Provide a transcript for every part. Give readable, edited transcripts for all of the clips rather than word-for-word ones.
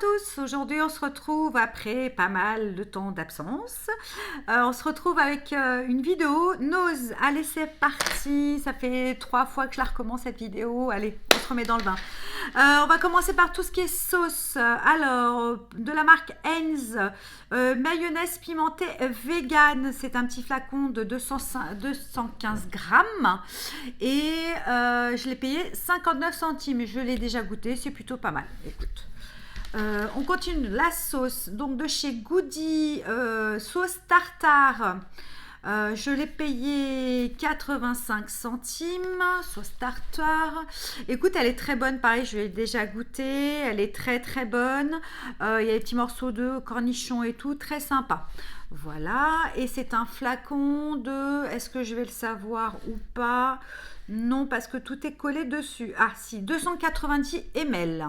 tous, aujourd'hui on se retrouve après pas mal de temps d'absence. On se retrouve avec une vidéo Nose. Allez, c'est parti, ça fait 3 fois que je la recommence cette vidéo. Allez, on se remet dans le bain. On va commencer par tout ce qui est sauce. Alors, de la marque Heinz, mayonnaise pimentée vegan, c'est un petit flacon de 215 grammes et je l'ai payé 59 centimes. Je l'ai déjà goûté, c'est plutôt pas mal. Écoute. On continue la sauce, donc de chez Goody, sauce tartare. Je l'ai payé 85 centimes, sauce tartare. Écoute, elle est très bonne, pareil, je l'ai déjà goûté. Elle est très très bonne. Il y a des petits morceaux de cornichons et tout, très sympa. Voilà, et c'est un flacon de... Est-ce que je vais le savoir ou pas? Non, parce que tout est collé dessus. Ah si, 290 ml.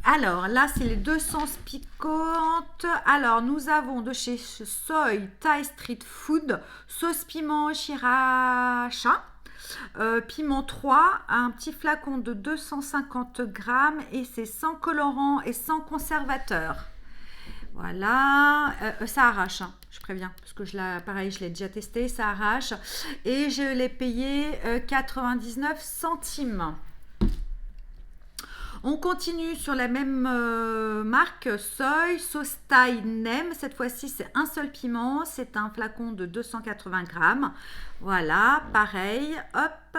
Alors là, c'est les 200 piquantes. Alors, nous avons de chez Soy Thai Street Food, sauce piment sriracha, piment 3, un petit flacon de 250 grammes et c'est sans colorant et sans conservateur. Voilà, ça arrache, hein, je préviens, parce que pareil, je l'ai déjà testé, ça arrache. Et je l'ai payé 99 centimes. On continue sur la même marque, Soy, sauce thaï nem. Cette fois-ci, c'est un seul piment. C'est un flacon de 280 grammes. Voilà, pareil, hop.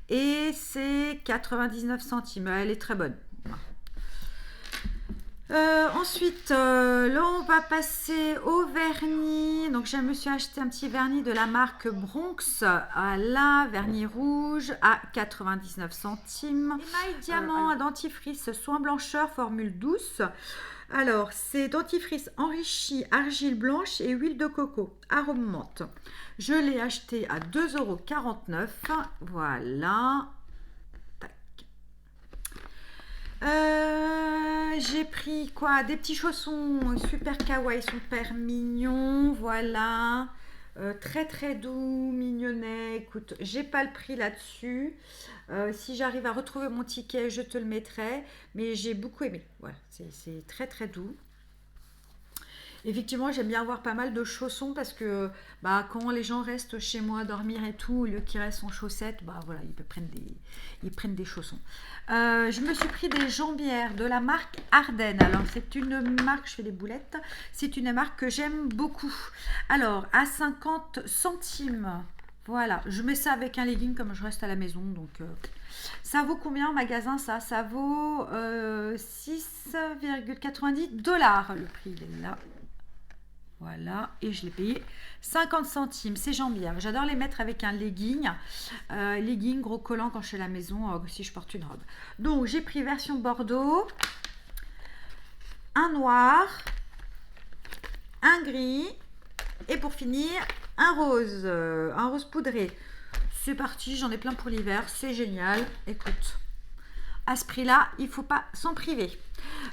Et c'est 99 centimes. Elle est très bonne. Ensuite, là on va passer au vernis. Donc je me suis acheté un petit vernis de la marque Bronx, là, vernis rouge à 99 centimes. Émail diamant à dentifrice soin blancheur formule douce. Alors c'est dentifrice enrichi argile blanche et huile de coco, arôme menthe. Je l'ai acheté à 2,49 €. Voilà. J'ai pris quoi? Des petits chaussons super kawaii, super mignons, voilà. Très très doux, mignonnets. Écoute, j'ai pas le prix là-dessus. Si j'arrive à retrouver mon ticket, je te le mettrai. Mais j'ai beaucoup aimé. Voilà, c'est très très doux. Effectivement, j'aime bien avoir pas mal de chaussons parce que quand les gens restent chez moi dormir et tout, au lieu qu'ils restent en chaussettes, voilà, ils prennent des chaussons. Je me suis pris des jambières de la marque Ardennes. Alors, c'est une marque, je fais des boulettes, c'est une marque que j'aime beaucoup. Alors, à 50 centimes, voilà, je mets ça avec un legging comme je reste à la maison, donc... Ça vaut combien en magasin ça? Ça vaut 6,90 $. Le prix, il est là. Voilà, et je l'ai payé 50 centimes. C'est jambières. J'adore les mettre avec un legging. Legging gros collant quand je suis à la maison, si je porte une robe. Donc, j'ai pris version Bordeaux, un noir, un gris, et pour finir, un rose poudré. C'est parti, j'en ai plein pour l'hiver. C'est génial. Écoute, à ce prix-là, il ne faut pas s'en priver.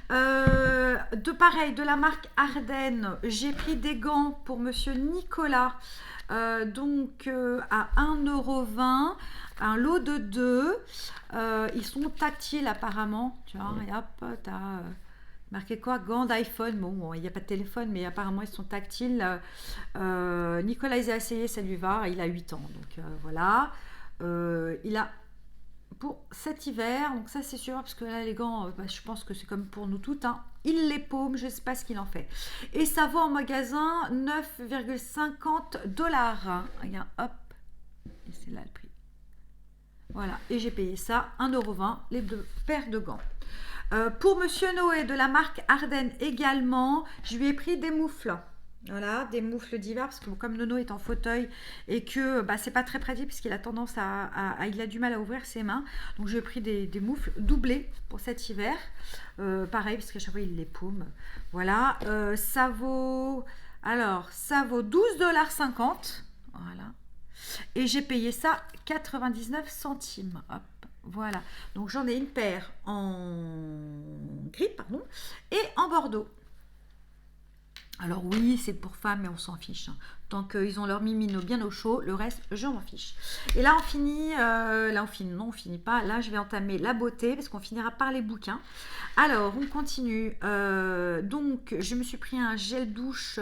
De la marque Ardennes, j'ai pris des gants pour monsieur Nicolas, donc à 1,20 €, un lot de 2. Ils sont tactiles apparemment, tu vois, et hop, tu as marqué quoi? Gants d'iPhone. Bon, il n'y a pas de téléphone, mais apparemment ils sont tactiles. Nicolas, il a essayé, ça lui va, il a 8 ans, donc voilà. Il a pour cet hiver, donc ça c'est sûr, parce que là les gants, je pense que c'est comme pour nous toutes, hein. Il les paume, je ne sais pas ce qu'il en fait. Et ça vaut en magasin 9,50 $. Regarde, hop, et c'est là le prix. Voilà, et j'ai payé ça 1,20 €, les 2 paires de gants. Pour monsieur Noé de la marque Ardennes également, je lui ai pris des moufles. Voilà, des moufles d'hiver, parce que comme Nono est en fauteuil et que c'est pas très pratique puisqu'il a tendance il a du mal à ouvrir ses mains, donc j'ai pris des moufles doublées pour cet hiver. Pareil, parce qu'à chaque fois il les paume. Voilà, ça vaut 12,50 $. Voilà, et j'ai payé ça 99 centimes. Hop. Voilà, donc j'en ai une paire en gris, pardon, et en bordeaux. Alors oui, c'est pour femmes, mais on s'en fiche, hein. Tant qu'ils ont leur mimino bien au chaud, le reste, je m'en fiche. Et là, on finit, non, on finit pas. Là, je vais entamer la beauté, parce qu'on finira par les bouquins. Alors, on continue. Donc, je me suis pris un gel douche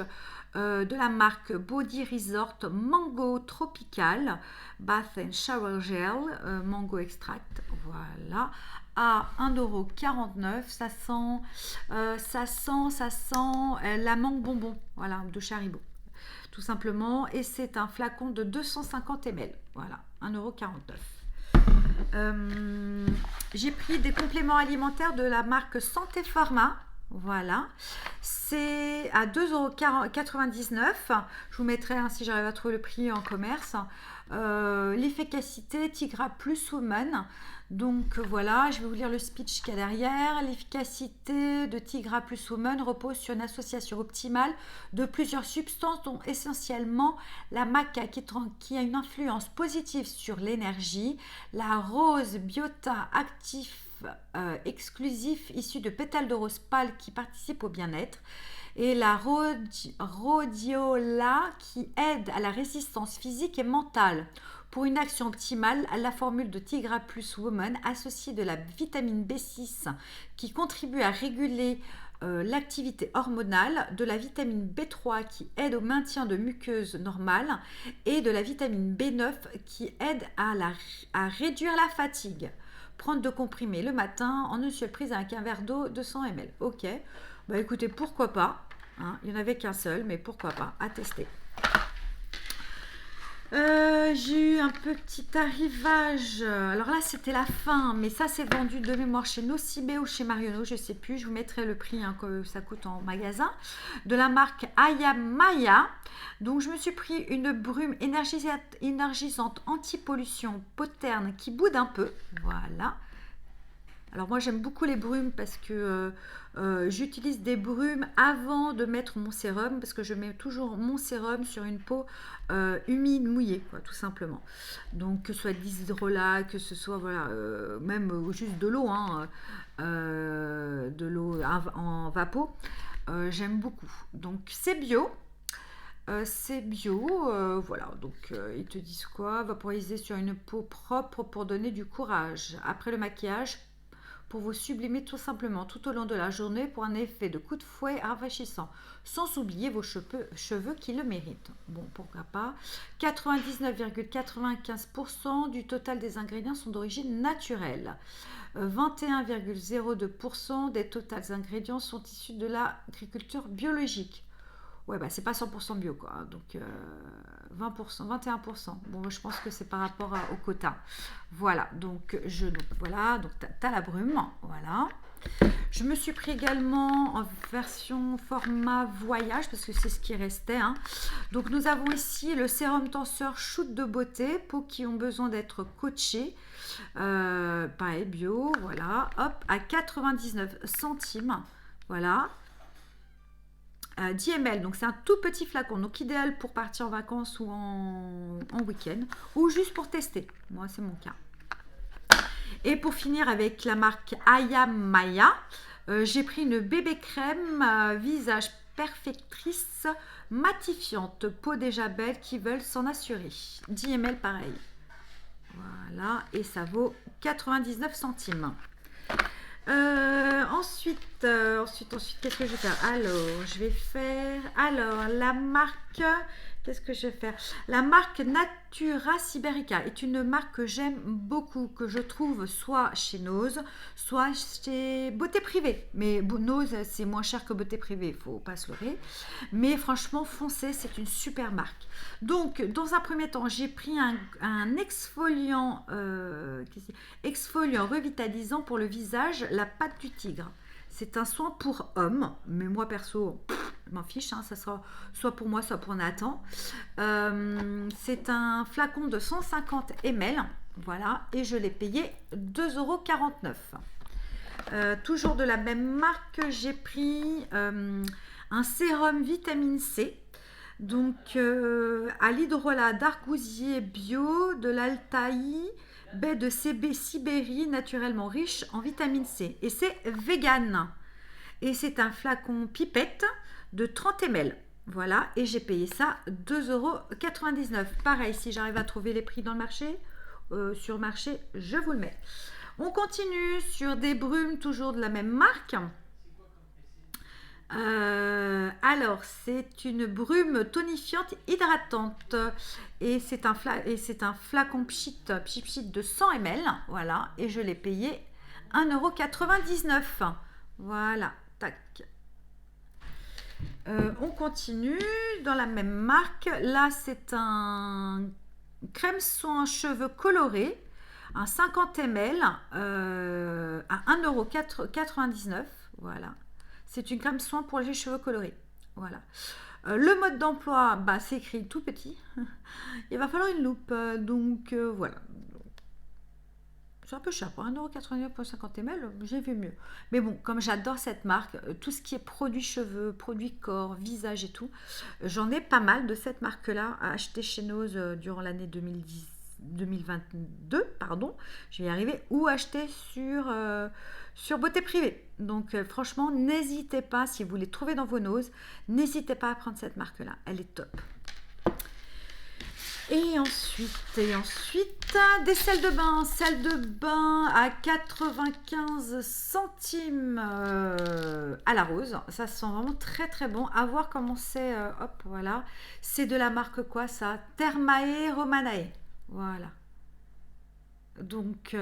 de la marque Body Resort Mango Tropical, Bath and Shower Gel, Mango Extract, voilà, à 1,49 €. Ça sent la mangue bonbon, voilà, de Haribo, tout simplement. Et c'est un flacon de 250 ml, voilà, 1,49 €. J'ai pris des compléments alimentaires de la marque Santé Pharma. Voilà, c'est à 2,99 €. Je vous mettrai, hein, si j'arrive à trouver le prix en commerce. L'efficacité Tigra Plus Woman. Donc voilà, je vais vous lire le speech qu'il y a derrière. L'efficacité de Tigra Plus Woman repose sur une association optimale de plusieurs substances, dont essentiellement la maca qui a une influence positive sur l'énergie, la rose biota actif exclusif issu de pétales de rose pâle qui participe au bien-être, et la rhodiola qui aide à la résistance physique et mentale. Pour une action optimale, la formule de Tigra Plus Woman associe de la vitamine B6 qui contribue à réguler l'activité hormonale, de la vitamine B3 qui aide au maintien de muqueuses normales et de la vitamine B9 qui aide à réduire la fatigue. Prendre de comprimés le matin en une seule prise avec un verre d'eau de 100 ml. Ok, bah écoutez, pourquoi pas, hein, il n'y en avait qu'un seul, mais pourquoi pas, à tester. J'ai eu un petit arrivage. Alors là, c'était la fin, mais ça, c'est vendu de mémoire chez Nocibé ou chez Marionneau, je sais plus. Je vous mettrai le prix, hein, que ça coûte en magasin. De la marque Ayamaya. Donc, je me suis pris une brume énergisante anti-pollution poterne qui boude un peu. Voilà. Alors moi j'aime beaucoup les brumes parce que j'utilise des brumes avant de mettre mon sérum, parce que je mets toujours mon sérum sur une peau humide, mouillée, quoi, tout simplement. Donc que ce soit de l'hydrolat, que ce soit voilà, même juste de l'eau, hein, de l'eau en vapeau, j'aime beaucoup. Donc c'est bio. Voilà, donc ils te disent quoi? Vaporiser sur une peau propre pour donner du courage. Après le maquillage, pour vous sublimer tout simplement tout au long de la journée pour un effet de coup de fouet rafraîchissant, sans oublier vos cheveux qui le méritent. Bon, pourquoi pas. 99,95% du total des ingrédients sont d'origine naturelle. 21,02% des totaux ingrédients sont issus de l'agriculture biologique. Ouais, bah c'est pas 100% bio, quoi. Donc 20%, 21%. Bon, je pense que c'est par rapport au quota. Voilà, donc voilà, donc t'as la brume, voilà. Je me suis pris également en version format voyage, parce que c'est ce qui restait, hein. Donc nous avons ici le sérum tenseur shoot de beauté, peaux qui ont besoin d'être coachées. Pareil, bio, voilà, hop, à 99 centimes, voilà. 10 ml, donc c'est un tout petit flacon, donc idéal pour partir en vacances ou en week-end, ou juste pour tester. Moi, c'est mon cas. Et pour finir avec la marque Ayamaya, j'ai pris une bébé crème visage perfectrice matifiante, peau déjà belle qui veulent s'en assurer. 10 ml pareil. Voilà, et ça vaut 99 centimes. Ensuite, qu'est-ce que je vais faire? Alors, la marque, qu'est-ce que je vais faire? La marque Natura Siberica est une marque que j'aime beaucoup, que je trouve soit chez Nose, soit chez Beauté Privée. Mais Nose, c'est moins cher que Beauté Privée, il ne faut pas se leurrer. Mais franchement, foncez, c'est une super marque. Donc, dans un premier temps, j'ai pris un exfoliant revitalisant pour le visage, la pâte du tigre. C'est un soin pour hommes, mais moi perso, je m'en fiche, hein, ça sera soit pour moi, soit pour Nathan. C'est un flacon de 150 ml, voilà, et je l'ai payé 2,49 €. Toujours de la même marque, j'ai pris un sérum vitamine C. Donc à l'hydrolat d'argousier bio de l'Altaï, baie de Sibérie, naturellement riche en vitamine C. Et c'est vegan. Et c'est un flacon pipette de 30 ml. Voilà, et j'ai payé ça 2,99 €. Pareil, si j'arrive à trouver les prix dans le marché, sur le marché, je vous le mets. On continue sur des brumes, toujours de la même marque. Alors, c'est une brume tonifiante hydratante et c'est un flacon pchit de 100 ml. Voilà, et je l'ai payé 1,99 €. Voilà, tac. On continue dans la même marque. Là, c'est un crème soin cheveux coloré, un 50 ml à 1,99 €. Voilà. C'est une crème soin pour les cheveux colorés. Voilà. Le mode d'emploi, bah, c'est écrit tout petit. Il va falloir une loupe. Donc voilà. C'est un peu cher pour 1,99 € pour 50 ml, j'ai vu mieux. Mais bon, comme j'adore cette marque, tout ce qui est produits cheveux, produits corps, visage et tout, j'en ai pas mal de cette marque-là à acheter chez Nose durant l'année 2022, pardon, je vais y arriver, ou acheter sur Beauté Privée. Donc franchement, n'hésitez pas, si vous les trouvez dans vos Nose, n'hésitez pas à prendre cette marque-là, elle est top. Et ensuite, des sels de bain à 95 centimes à la rose. Ça sent vraiment très très bon. À voir comment c'est. Hop, voilà. C'est de la marque quoi ça? Thermae Romanae. Voilà. Donc,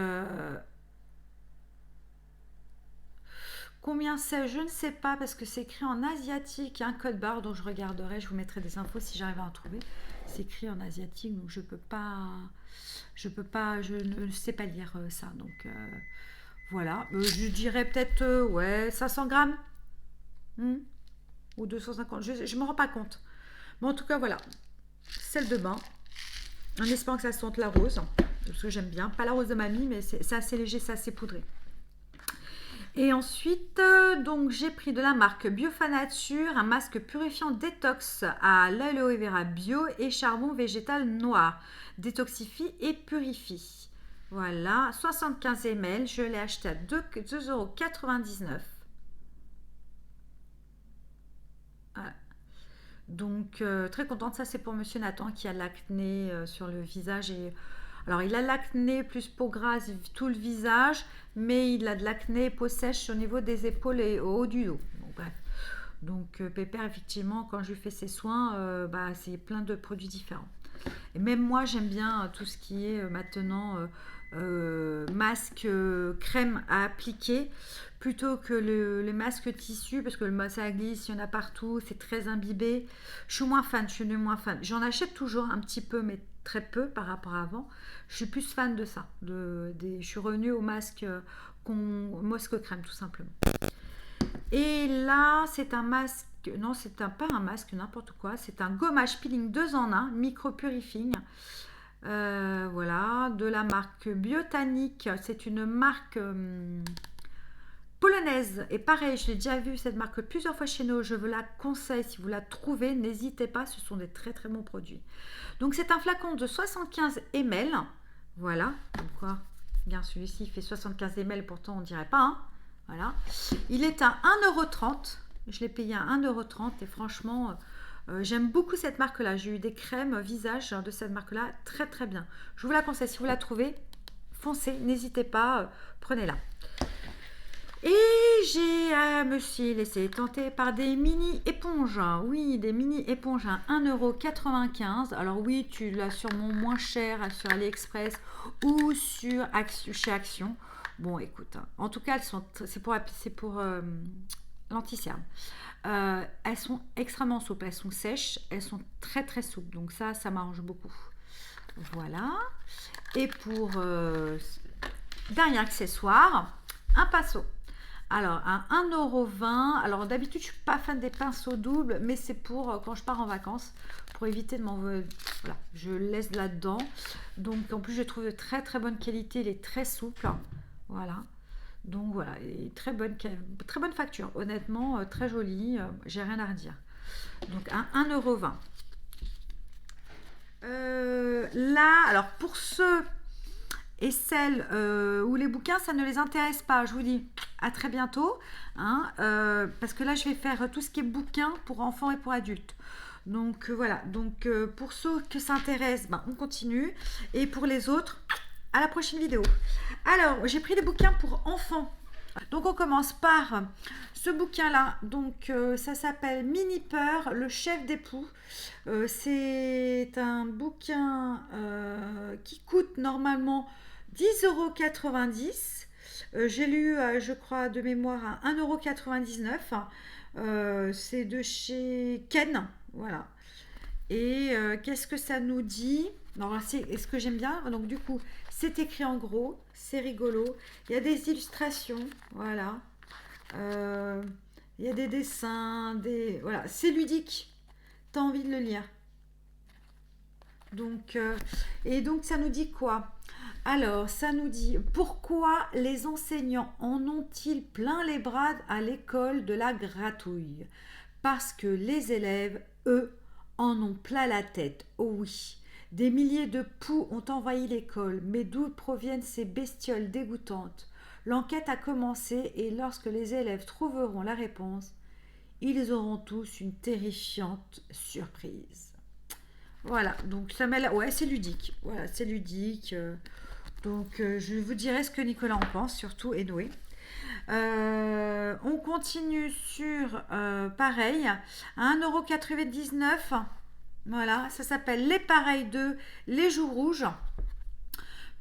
combien c'est? Je ne sais pas parce que c'est écrit en asiatique. Il y a un code barre dont je regarderai. Je vous mettrai des infos si j'arrive à en trouver. C'est écrit en asiatique, donc je ne sais pas lire ça. Donc voilà, je dirais peut-être ouais 500 grammes ou 250. Je ne me rends pas compte. Mais en tout cas voilà, sel de bain. En espérant que ça sente la rose, parce que j'aime bien. Pas la rose de mamie, mais c'est assez léger, c'est assez poudré. Et ensuite, donc j'ai pris de la marque Biofanature un masque purifiant détox à l'aloe vera bio et charbon végétal noir. Détoxifie et purifie. Voilà, 75 ml, je l'ai acheté à 2,99 €. Voilà. Donc très contente, ça c'est pour Monsieur Nathan qui a l'acné sur le visage et... Alors, il a l'acné plus peau grasse, tout le visage, mais il a de l'acné peau sèche au niveau des épaules et au haut du dos. Bon, bref. Donc, Pépère, effectivement, quand je lui fais ses soins, bah, c'est plein de produits différents. Et même moi, j'aime bien tout ce qui est maintenant masque crème à appliquer plutôt que le masque tissu parce que le masque à glisse, il y en a partout, c'est très imbibé. Je suis moins fan, je suis moins fan. J'en achète toujours un petit peu, mais très peu par rapport à avant. Je suis plus fan de ça. Je suis revenue au masque crème tout simplement. Et là, c'est un masque, non, pas un masque, n'importe quoi. C'est un gommage peeling 2 en 1, micro purifying. Voilà, de la marque Biotanique. C'est une marque polonaise. Et pareil, je l'ai déjà vu cette marque plusieurs fois chez nous. Je vous la conseille. Si vous la trouvez, n'hésitez pas. Ce sont des très très bons produits. Donc, c'est un flacon de 75 ml. Voilà. Donc, quoi, bien, celui-ci il fait 75 ml. Pourtant, on ne dirait pas. Hein. Voilà. Il est à 1,30 €. Je l'ai payé à 1,30 € et franchement, j'aime beaucoup cette marque-là. J'ai eu des crèmes visage de cette marque-là, très très bien. Je vous la conseille. Si vous la trouvez, foncez, n'hésitez pas, prenez-la. Et je me suis laissé tenter par des mini éponges. Oui, des mini éponges à 1,95 €. Alors oui, tu l'as sûrement moins cher sur AliExpress ou chez Action. Bon, écoute, en tout cas, c'est pour l'anti-cerne. Elles sont extrêmement souples, elles sont sèches, elles sont très très souples. Donc ça m'arrange beaucoup. Voilà. Et pour dernier accessoire, un pinceau. Alors, à 1,20 €. Alors, d'habitude, je ne suis pas fan des pinceaux doubles, mais c'est pour quand je pars en vacances, pour éviter de m'envoyer. Voilà, je le laisse là-dedans. Donc, en plus, je trouve de très très bonne qualité. Il est très souple. Voilà. Donc, voilà. Et très bonne facture. Honnêtement, très joli. J'ai rien à redire. Donc, à 1,20 €. Là, alors, pour ceux et celles où les bouquins, ça ne les intéresse pas, je vous dis. À très bientôt, hein, parce que là, je vais faire tout ce qui est bouquin pour enfants et pour adultes. Donc voilà, donc pour ceux que ça intéresse, ben, on continue. Et pour les autres, à la prochaine vidéo. Alors, j'ai pris des bouquins pour enfants. Donc on commence par ce bouquin-là. Donc ça s'appelle Mini Peur, le chef d'époux. C'est un bouquin qui coûte normalement 10,90 €. J'ai lu, je crois, de mémoire à 1,99 €. C'est de chez Ken. Voilà. Et qu'est-ce que ça nous dit? Alors, est-ce que j'aime bien? Donc, du coup, c'est écrit en gros, c'est rigolo. Il y a des illustrations, voilà. Euh, il y a des dessins, voilà, c'est ludique. T'as envie de le lire. Donc, et donc, ça nous dit quoi? Alors, ça nous dit pourquoi les enseignants en ont-ils plein les bras à l'école de la gratouille? Parce que les élèves, eux, en ont plein la tête. Oh oui, des milliers de poux ont envahi l'école, mais d'où proviennent ces bestioles dégoûtantes? L'enquête a commencé et lorsque les élèves trouveront la réponse, ils auront tous une terrifiante surprise. Voilà, donc ça mêle. Ouais, c'est ludique. Voilà, c'est ludique. Donc je vous dirai ce que Nicolas en pense, surtout et Noé. On continue sur pareil, à 1,99 €. Voilà, ça s'appelle Les Pareils 2, Les Joues Rouges.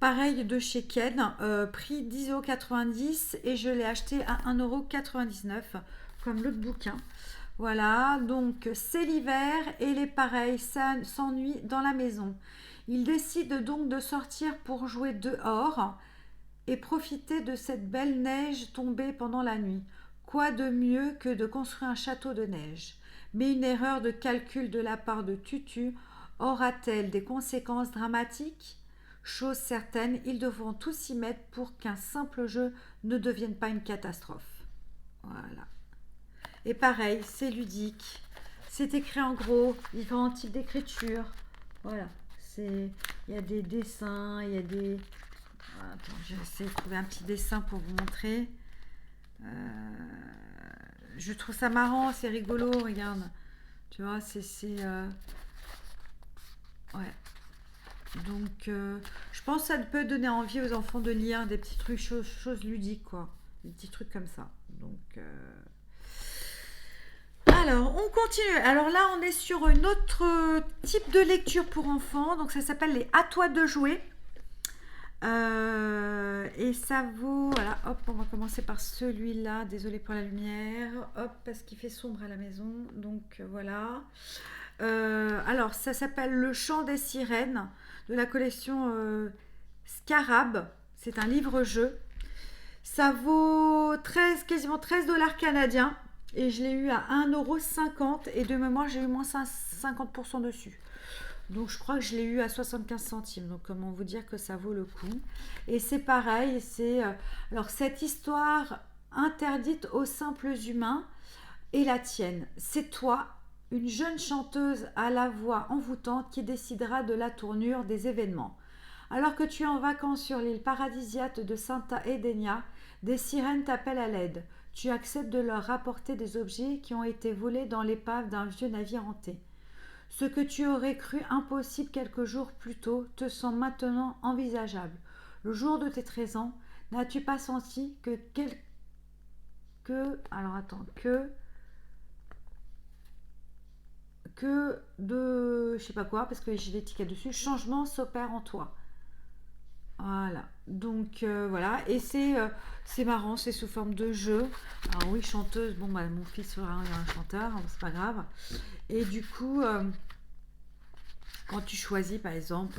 Pareil de chez Ken, prix 10,90 € et je l'ai acheté à 1,99 € comme l'autre bouquin. Voilà, donc c'est l'hiver et les pareils s'ennuient dans la maison. Ils décident donc de sortir pour jouer dehors et profiter de cette belle neige tombée pendant la nuit. Quoi de mieux que de construire un château de neige? Mais une erreur de calcul de la part de Tutu aura-t-elle des conséquences dramatiques? Chose certaine, ils devront tous s'y mettre pour qu'un simple jeu ne devienne pas une catastrophe. Voilà. Et pareil, c'est ludique. C'est écrit en gros, différents types d'écriture. Voilà. Il y a des dessins, il y a des... Attends, je vais essayer de trouver un petit dessin pour vous montrer. Je trouve ça marrant, c'est rigolo, regarde. Tu vois, ouais. Donc, je pense que ça peut donner envie aux enfants de lire des petits trucs, choses ludiques, quoi. Des petits trucs comme ça. Donc... Alors, on continue. Alors là, on est sur une autre type de lecture pour enfants. Donc, ça s'appelle les À toi de jouer. Et ça vaut... Voilà, hop, on va commencer par celui-là. Désolée pour la lumière. Hop, parce qu'il fait sombre à la maison. Donc, voilà. Alors, ça s'appelle Le chant des sirènes de la collection Scarab. C'est un livre-jeu. Ça vaut quasiment 13 $ canadiens. Et je l'ai eu à 1,50 € et de mémoire j'ai eu moins 50% dessus. Donc je crois que je l'ai eu à 75 centimes. Donc comment vous dire que ça vaut le coup. Et c'est pareil, alors cette histoire interdite aux simples humains est la tienne. C'est toi, une jeune chanteuse à la voix envoûtante qui décidera de la tournure des événements. Alors que tu es en vacances sur l'île paradisiaque de Santa Edenia, des sirènes t'appellent à l'aide. Tu acceptes de leur rapporter des objets qui ont été volés dans l'épave d'un vieux navire hanté. Ce que tu aurais cru impossible quelques jours plus tôt te semble maintenant envisageable. Le jour de tes 13 ans, n'as-tu pas senti je sais pas quoi, parce que j'ai l'étiquette dessus, changement s'opère en toi. Voilà, donc voilà, et c'est marrant, c'est sous forme de jeu. Alors oui, chanteuse, bon bah mon fils sera un chanteur, c'est pas grave. Et du coup, quand tu choisis par exemple,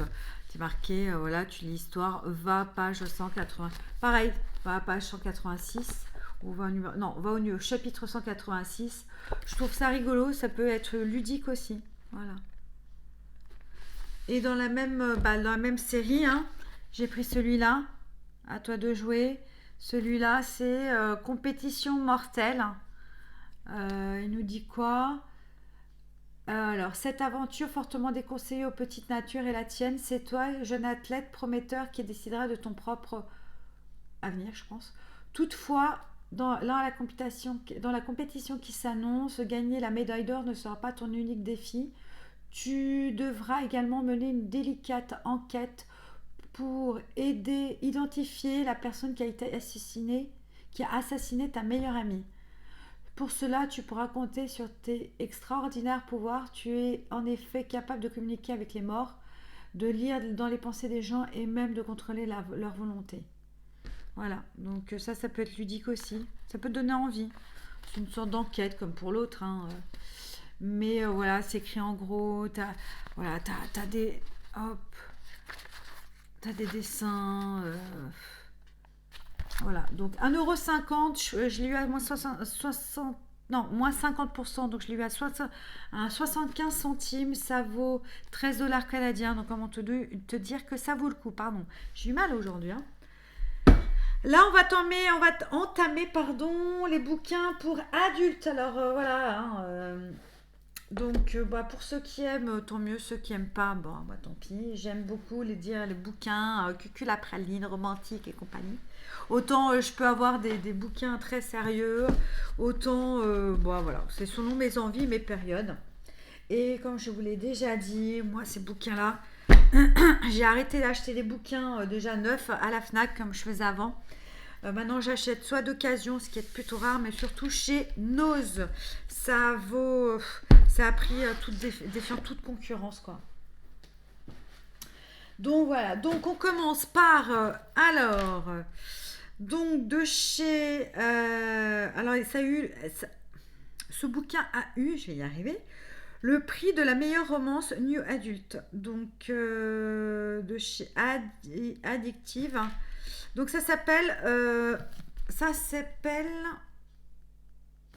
c'est marqué, voilà, tu lis l'histoire, va page 180, pareil, va à page 186, ou va au chapitre 186. Je trouve ça rigolo, ça peut être ludique aussi, voilà. Et dans la même série, hein, j'ai pris celui-là, à toi de jouer. Celui-là, c'est compétition mortelle. Il nous dit quoi? Alors, cette aventure fortement déconseillée aux petites natures et la tienne, c'est toi, jeune athlète prometteur, qui décidera de ton propre avenir, je pense. Toutefois, dans la compétition qui s'annonce, gagner la médaille d'or ne sera pas ton unique défi. Tu devras également mener une délicate enquête pour aider, identifier la personne qui a assassiné ta meilleure amie. Pour cela, tu pourras compter sur tes extraordinaires pouvoirs. Tu es en effet capable de communiquer avec les morts, de lire dans les pensées des gens et même de contrôler leur volonté. Voilà, donc ça peut être ludique aussi. Ça peut te donner envie. C'est une sorte d'enquête comme pour l'autre. Hein. Mais voilà, c'est écrit en gros. T'as des... Hop. T'as des dessins. Voilà, donc 1,50 €, je l'ai eu à moins 60 non, moins 50%, donc je l'ai eu à 75 centimes, ça vaut 13 $ canadiens, donc comment te dire que ça vaut le coup, pardon. J'ai eu mal aujourd'hui, hein. Là, on va entamer, les bouquins pour adultes. Alors voilà, hein, donc pour ceux qui aiment, tant mieux. Ceux qui n'aiment pas, bon, bah, tant pis. J'aime beaucoup les bouquins Cucul à praline, romantique et compagnie. Autant je peux avoir des bouquins très sérieux, autant bon, voilà, c'est selon mes envies, mes périodes. Et comme je vous l'ai déjà dit, moi ces bouquins-là, j'ai arrêté d'acheter des bouquins déjà neufs à la Fnac comme je faisais avant. Maintenant j'achète soit d'occasion, ce qui est plutôt rare, mais surtout chez Nose. Ça a pris défiant toute concurrence, quoi. Donc voilà, donc on commence par donc de chez alors ce bouquin a eu, je vais y arriver, le prix de la meilleure romance New Adult, donc de chez Addictive. Donc ça s'appelle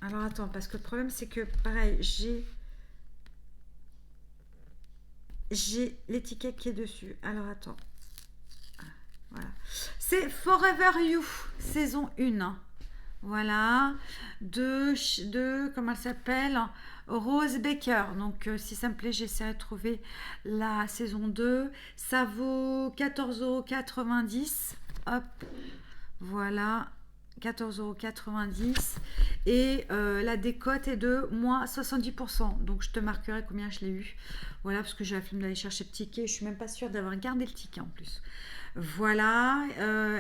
alors attends, parce que le problème c'est que pareil, j'ai l'étiquette qui est dessus. Alors attends. Voilà. C'est Forever You, saison 1. Voilà. Comment elle s'appelle, Rose Baker. Donc si ça me plaît, j'essaierai de trouver la saison 2. Ça vaut 14,90 €. Hop. Voilà. 14,90 €. Et la décote est de moins 70%. Donc je te marquerai combien je l'ai eu. Voilà, parce que j'ai la flemme d'aller chercher le ticket. Je suis même pas sûre d'avoir gardé le ticket en plus. Voilà,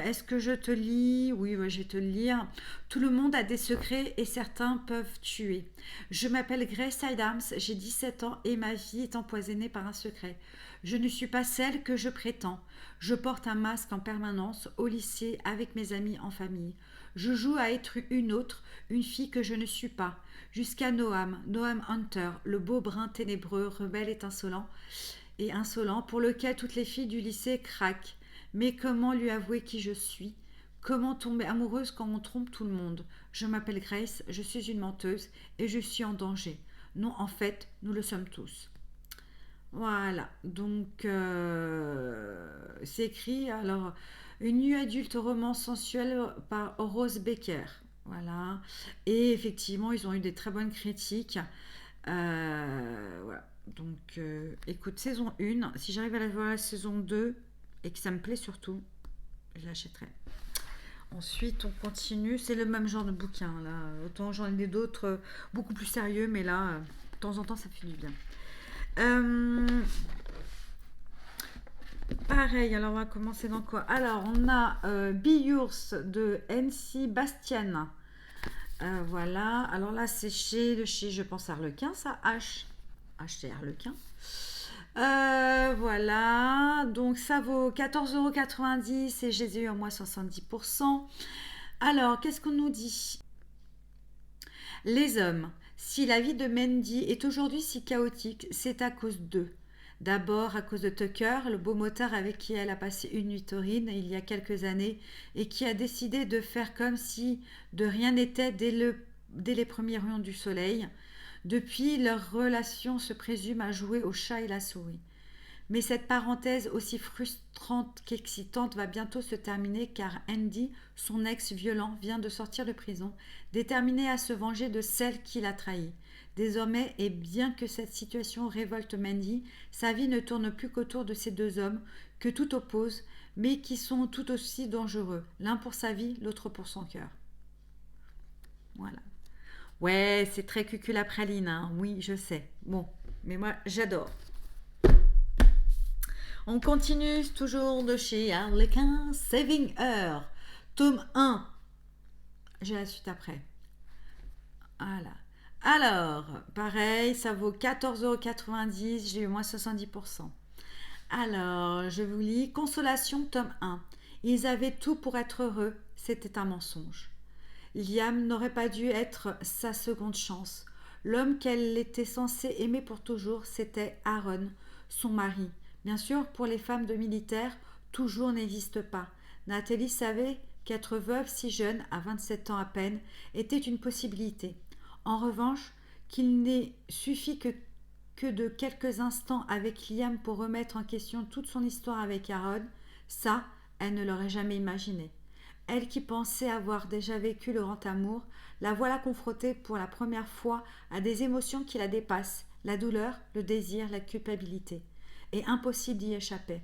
est-ce que je te lis? Oui, je vais te le lire. Tout le monde a des secrets et certains peuvent tuer. Je m'appelle Grace Adams, j'ai 17 ans et ma vie est empoisonnée par un secret. Je ne suis pas celle que je prétends. Je porte un masque en permanence au lycée avec mes amis en famille. Je joue à être une autre, une fille que je ne suis pas. Jusqu'à Noam Hunter, le beau brun ténébreux, rebelle et insolent, pour lequel toutes les filles du lycée craquent. Mais comment lui avouer qui je suis? Comment tomber amoureuse quand on trompe tout le monde? Je m'appelle Grace, je suis une menteuse et je suis en danger. Non, en fait, nous le sommes tous. Voilà, donc c'est écrit, alors, une nuit adulte romance sensuelle par Rose Baker. Voilà, et effectivement, ils ont eu des très bonnes critiques. Voilà, donc écoute, saison 1, si j'arrive à la voir la saison 2, et que ça me plaît surtout, je l'achèterai. Ensuite, on continue. C'est le même genre de bouquin, là. Autant j'en ai d'autres beaucoup plus sérieux, mais là, de temps en temps, ça fait du bien. Pareil, alors on va commencer dans quoi? Alors, on a Be Yours de N.C. Bastian. Voilà. Alors là, c'est chez, je pense, Harlequin, ça. H.C. Harlequin. Voilà, donc ça vaut 14,90 € et je les ai eu en moins 70%. Alors, qu'est-ce qu'on nous dit? Les hommes, si la vie de Mandy est aujourd'hui si chaotique, c'est à cause d'eux. D'abord à cause de Tucker, le beau motard avec qui elle a passé une nuit taurine il y a quelques années et qui a décidé de faire comme si de rien n'était dès les premiers rayons du soleil. Depuis, leur relation se présume à jouer au chat et la souris. Mais cette parenthèse aussi frustrante qu'excitante va bientôt se terminer car Andy, son ex violent, vient de sortir de prison, déterminé à se venger de celle qui l'a trahi. Désormais, et bien que cette situation révolte Mandy, sa vie ne tourne plus qu'autour de ces deux hommes que tout oppose, mais qui sont tout aussi dangereux, l'un pour sa vie, l'autre pour son cœur. Voilà. Ouais, c'est très cuculapraline, hein. Oui, je sais. Bon, mais moi, j'adore. On continue toujours de chez Harlequin, Saving Her, tome 1. J'ai la suite après. Voilà. Alors, pareil, ça vaut 14,90 €, j'ai eu moins 70%. Alors, je vous lis Consolation, tome 1. Ils avaient tout pour être heureux, c'était un mensonge. Liam n'aurait pas dû être sa seconde chance. L'homme qu'elle était censée aimer pour toujours, c'était Aaron, son mari. Bien sûr, pour les femmes de militaires, toujours n'existe pas. Nathalie savait qu'être veuve si jeune, à 27 ans à peine, était une possibilité. En revanche, qu'il n'ait suffi que de quelques instants avec Liam pour remettre en question toute son histoire avec Aaron, ça, elle ne l'aurait jamais imaginé. Elle qui pensait avoir déjà vécu le grand amour, la voilà confrontée pour la première fois à des émotions qui la dépassent, la douleur, le désir, la culpabilité. Et impossible d'y échapper.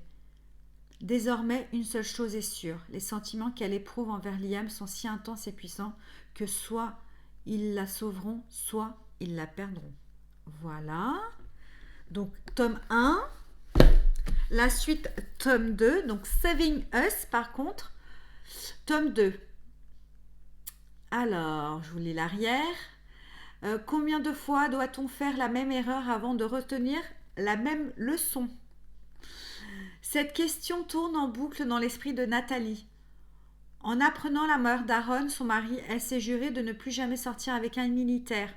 Désormais, une seule chose est sûre, les sentiments qu'elle éprouve envers Liam sont si intenses et puissants que soit ils la sauveront, soit ils la perdront. Voilà. Donc, tome 1. La suite, tome 2. Donc, Saving Us, par contre, tome 2. Alors, je vous lis l'arrière. Combien de fois doit-on faire la même erreur avant de retenir la même leçon? Cette question tourne en boucle dans l'esprit de Nathalie. En apprenant la mort d'Aaron, son mari, elle s'est jurée de ne plus jamais sortir avec un militaire.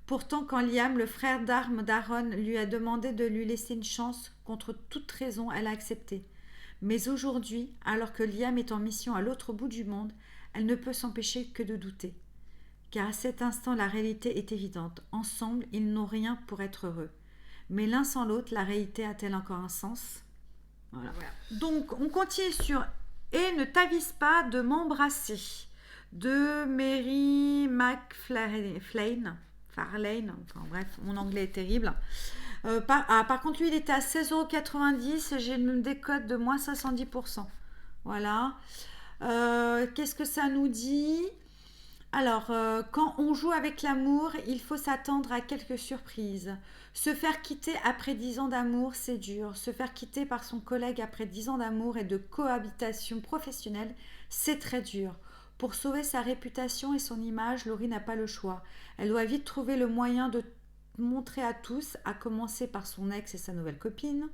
Pourtant, quand Liam, le frère d'armes d'Aaron, lui a demandé de lui laisser une chance, contre toute raison, elle a accepté. Mais aujourd'hui, alors que Liam est en mission à l'autre bout du monde, elle ne peut s'empêcher que de douter. Car à cet instant, la réalité est évidente. Ensemble, ils n'ont rien pour être heureux. Mais l'un sans l'autre, la réalité a-t-elle encore un sens ? Voilà. Donc, on continue sur « Et ne t'avise pas de m'embrasser » de Mary McFarlane. Enfin bref, mon anglais est terrible. Par contre, lui, il était à 16,90 €. J'ai une décote de moins 70%. Voilà. Qu'est-ce que ça nous dit ? Alors, quand on joue avec l'amour, il faut s'attendre à quelques surprises. Se faire quitter après 10 ans d'amour, c'est dur. Se faire quitter par son collègue après 10 ans d'amour et de cohabitation professionnelle, c'est très dur. Pour sauver sa réputation et son image, Laurie n'a pas le choix. Elle doit vite trouver le moyen de montrer à tous, à commencer par son ex et sa nouvelle copine,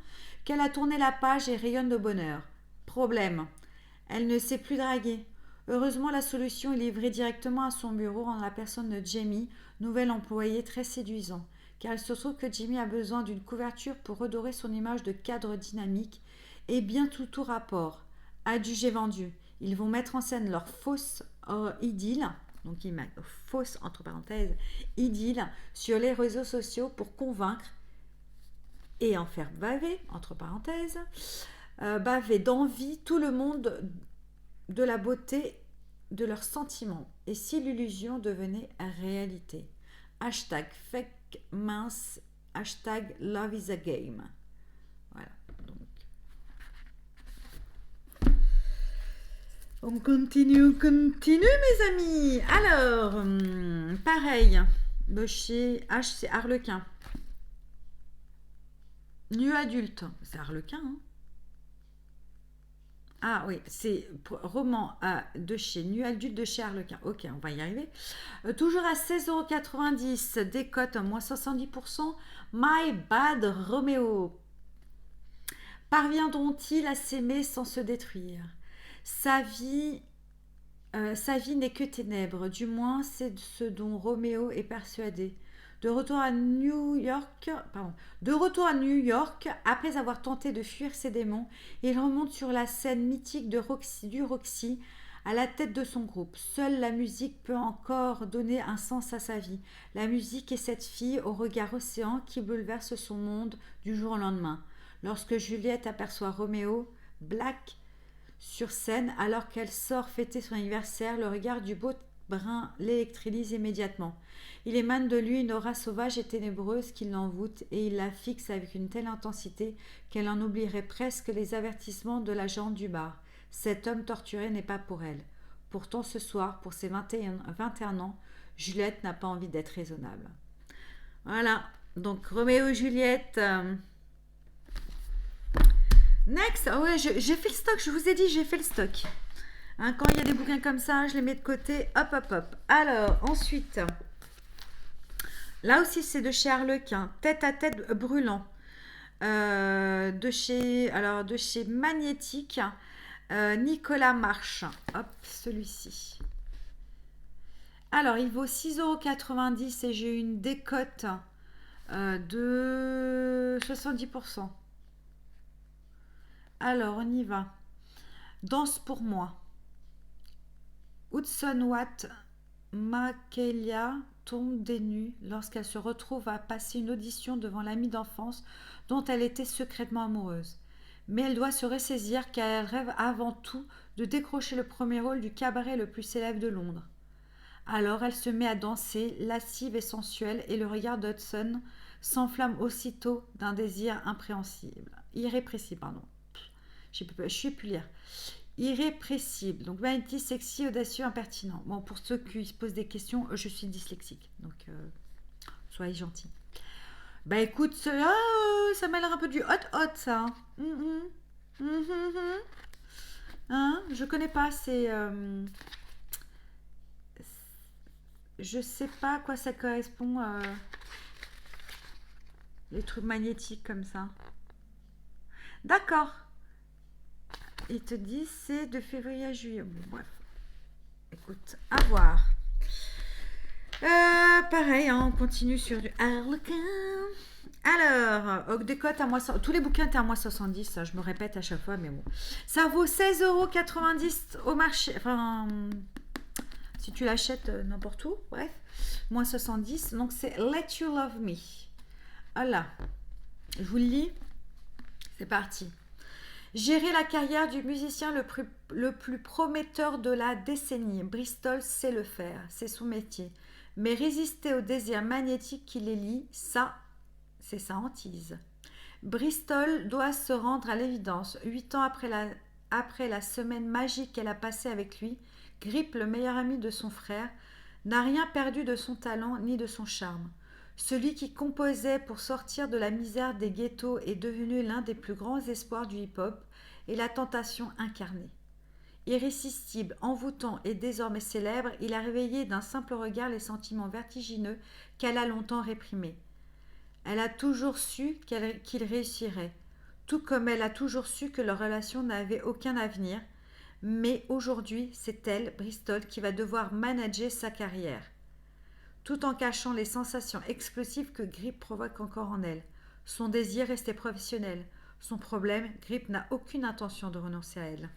qu'elle a tourné la page et rayonne de bonheur. Problème, elle ne sait plus draguer. Heureusement, la solution est livrée directement à son bureau en la personne de Jamie, nouvel employé très séduisant. Car il se trouve que Jamie a besoin d'une couverture pour redorer son image de cadre dynamique et bien tout rapport. Adjugé vendu. Ils vont mettre en scène leur fausse idylle, donc il met fausse entre parenthèses, idylle sur les réseaux sociaux pour convaincre et en faire baver, entre parenthèses, baver d'envie tout le monde de la beauté de leurs sentiments et si l'illusion devenait réalité. Hashtag fake mince, hashtag love is a game. Voilà. Donc. On continue mes amis. Alors, pareil, de chez H, c'est Harlequin. Nu adulte, c'est Harlequin, hein. Ah oui, c'est roman de chez Nu adulte de chez Harlequin. Ok, on va y arriver. Toujours à 16,90 €, décote moins 70%. My Bad Romeo. Parviendront-ils à s'aimer sans se détruire ? Sa vie n'est que ténèbres, du moins c'est ce dont Roméo est persuadé. De retour à New York, après avoir tenté de fuir ses démons, il remonte sur la scène mythique du Roxy, à la tête de son groupe. Seule la musique peut encore donner un sens à sa vie. La musique est cette fille au regard océan qui bouleverse son monde du jour au lendemain. Lorsque Juliette aperçoit Roméo, Black, sur scène, alors qu'elle sort fêter son anniversaire, le regard du beau brun l'électrise immédiatement. Il émane de lui une aura sauvage et ténébreuse qui l'envoûte et il la fixe avec une telle intensité qu'elle en oublierait presque les avertissements de l'agent du bar. Cet homme torturé n'est pas pour elle. Pourtant, ce soir, pour ses 21 ans, Juliette n'a pas envie d'être raisonnable. Voilà. Donc, Roméo et Juliette. Next. Ah ouais, j'ai fait le stock. Je vous ai dit, j'ai fait le stock. Hein, quand il y a des bouquins comme ça, je les mets de côté. Hop, hop, hop. Alors, ensuite. Là aussi, c'est de chez Harlequin. Tête à tête brûlant. De chez Magnétique. Nicolas Marche. Hop, celui-ci. Alors, il vaut 6,90 € et j'ai une décote de 70%. Alors, on y va. Danse pour moi. Hudson Watt Makelia tombe des nues lorsqu'elle se retrouve à passer une audition devant l'amie d'enfance dont elle était secrètement amoureuse. Mais elle doit se ressaisir car elle rêve avant tout de décrocher le premier rôle du cabaret le plus célèbre de Londres. Alors elle se met à danser, lascive et sensuelle, et le regard d'Hudson s'enflamme aussitôt d'un désir irrépressible. Je ne sais plus lire. Irrépressible. Donc vanity, sexy, audacieux, impertinent. Bon, pour ceux qui se posent des questions, je suis dyslexique. Donc, soyez gentils. Bah écoute, ça m'a l'air un peu du hot, ça. Hein, je connais pas, c'est... je sais pas à quoi ça correspond, les trucs magnétiques comme ça. D'accord. Il te dit c'est de février à juillet. Bon, bref. Écoute, à voir. Pareil, hein, on continue sur du Harlequin. Alors, décote à moi, tous les bouquins étaient à moi 70, ça, je me répète à chaque fois, mais bon. Ça vaut 16,90 € au marché. Enfin, si tu l'achètes n'importe où, bref. Moins 70, donc c'est Let You Love Me. Voilà. Je vous le lis. C'est parti. Gérer la carrière du musicien le plus prometteur de la décennie. Bristol sait le faire, c'est son métier. Mais résister au désir magnétique qui les lie, ça, c'est sa hantise. Bristol doit se rendre à l'évidence. 8 ans après la semaine magique qu'elle a passée avec lui, Grip, le meilleur ami de son frère, n'a rien perdu de son talent ni de son charme. Celui qui composait pour sortir de la misère des ghettos est devenu l'un des plus grands espoirs du hip-hop et la tentation incarnée. Irrésistible, envoûtant et désormais célèbre, il a réveillé d'un simple regard les sentiments vertigineux qu'elle a longtemps réprimés. Elle a toujours su qu'il réussirait, tout comme elle a toujours su que leur relation n'avait aucun avenir, mais aujourd'hui, c'est elle, Bristol, qui va devoir manager sa carrière, tout en cachant les sensations explosives que Grip provoque encore en elle. Son désir restait professionnel. Son problème, Grip n'a aucune intention de renoncer à elle.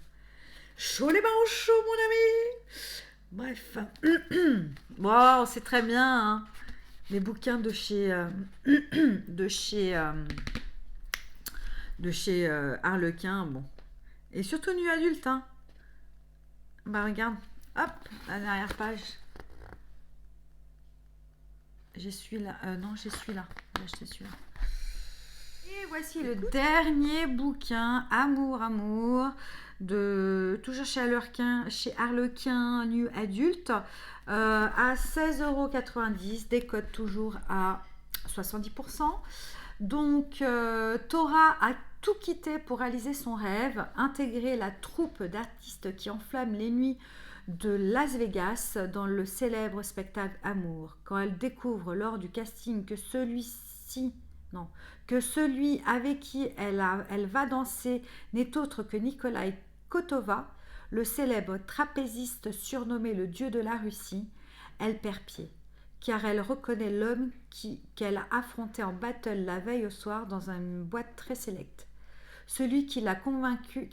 Chaud les barons chauds, mon ami. Bref. Bon, c'est très bien, hein. Les bouquins de chez Harlequin, bon. Et surtout nu adulte, hein. Bah regarde, hop, la dernière page. J'ai celui-là. Non, j'ai celui-là. J'ai acheté celui-là. Et voici le dernier bouquin, Amour, de toujours chez Harlequin nu adulte, à 16,90 €, décote toujours à 70%. Donc, Tora a tout quitté pour réaliser son rêve, intégrer la troupe d'artistes qui enflamment les nuits de Las Vegas dans le célèbre spectacle Amour. Quand elle découvre lors du casting que celui avec qui elle va danser n'est autre que Nikolai Kotova, le célèbre trapéziste surnommé le dieu de la Russie, elle perd pied, car elle reconnaît l'homme qu'elle a affronté en battle la veille au soir dans une boîte très sélecte. Celui qui l'a vaincu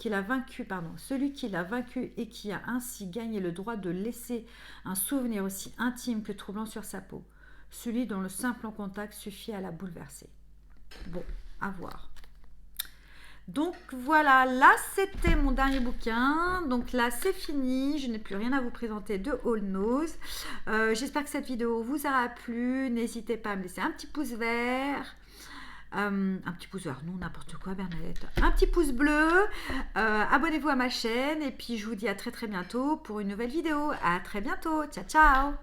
et qui a ainsi gagné le droit de laisser un souvenir aussi intime que troublant sur sa peau. Celui dont le simple contact suffit à la bouleverser. Bon, à voir. Donc voilà, là c'était mon dernier bouquin. Donc là c'est fini, je n'ai plus rien à vous présenter de All Knows. J'espère que cette vidéo vous aura plu. N'hésitez pas à me laisser un petit pouce vert. Un petit pouce vert, non, n'importe quoi, Bernadette. Un petit pouce bleu. Abonnez-vous à ma chaîne. Et puis, je vous dis à très très bientôt pour une nouvelle vidéo. À très bientôt. Ciao, ciao.